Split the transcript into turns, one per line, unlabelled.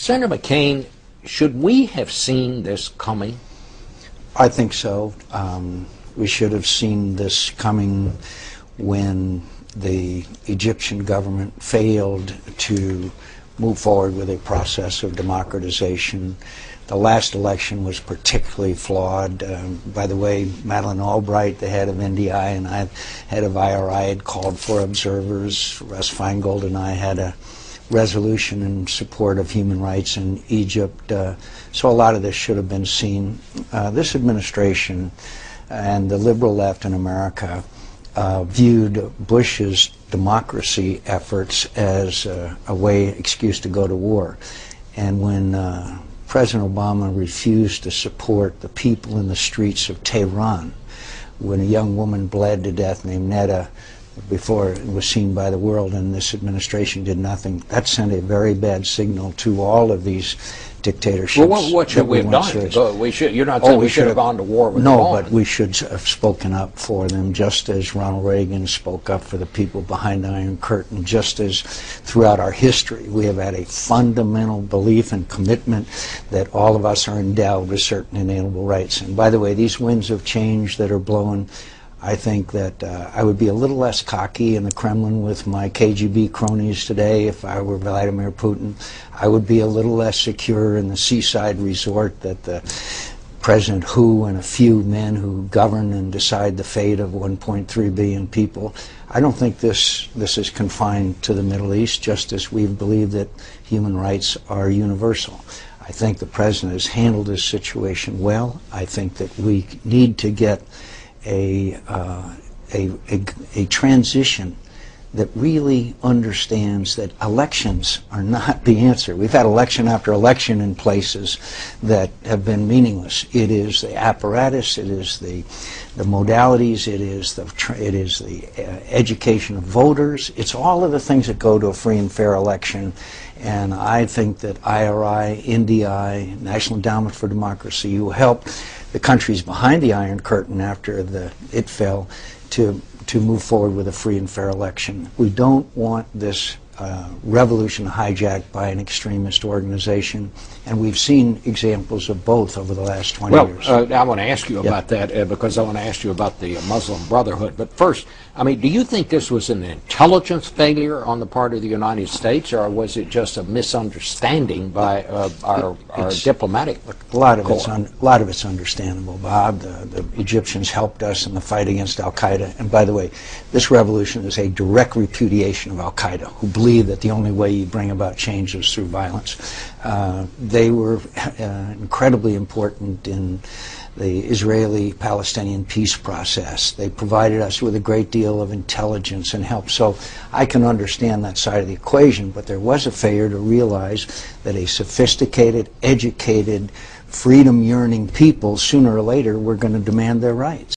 Senator McCain, should we have seen this coming?
I think so. We should have seen this coming when the Egyptian government failed to move forward with a process of democratization. The last election was particularly flawed. By the way, Madeleine Albright, the head of NDI, and I, head of IRI, had called for observers. Russ Feingold and I had a resolution in support of human rights in Egypt. So a lot of this should have been seen. This administration and the liberal left in America viewed Bush's democracy efforts as a excuse to go to war. And when President Obama refused to support the people in the streets of Tehran, when a young woman bled to death named Neda before it was seen by the world, and this administration did nothing, that sent a very bad signal to all of these dictatorships.
Well, what should we have done? You're not saying we should have gone to war with them?
No, but we should have spoken up for them, just as Ronald Reagan spoke up for the people behind the Iron Curtain, just as throughout our history we have had a fundamental belief and commitment that all of us are endowed with certain inalienable rights. And by the way, these winds of change that are blowing, I think that I would be a little less cocky in the Kremlin with my KGB cronies today if I were Vladimir Putin. I would be a little less secure in the seaside resort that the President Hu and a few men who govern and decide the fate of 1.3 billion people. I don't think this is confined to the Middle East, just as we believe that human rights are universal. I think the President has handled this situation well. I think that we need to get a transition that really understands that elections are not the answer. We've had election after election in places that have been meaningless. It is the apparatus, it is the modalities, it is the education of voters. It's all of the things that go to a free and fair election. And I think that IRI, NDI, National Endowment for Democracy, will help the countries behind the Iron Curtain after it fell to move forward with a free and fair election. We don't want this revolution hijacked by an extremist organization, and we've seen examples of both over the last 20 years.
I want to ask you about that because I want to ask you about the Muslim Brotherhood. But first, I mean, do you think this was an intelligence failure on the part of the United States, or was it just a misunderstanding by our diplomatic corps?
A lot of it's understandable, Bob. The Egyptians helped us in the fight against al-Qaeda. And by the way, this revolution is a direct repudiation of al-Qaeda, who believe that the only way you bring about change is through violence. They were incredibly important in the Israeli-Palestinian peace process. They provided us with a great deal of intelligence and help. So I can understand that side of the equation, but there was a failure to realize that a sophisticated, educated, freedom-yearning people, sooner or later, were going to demand their rights.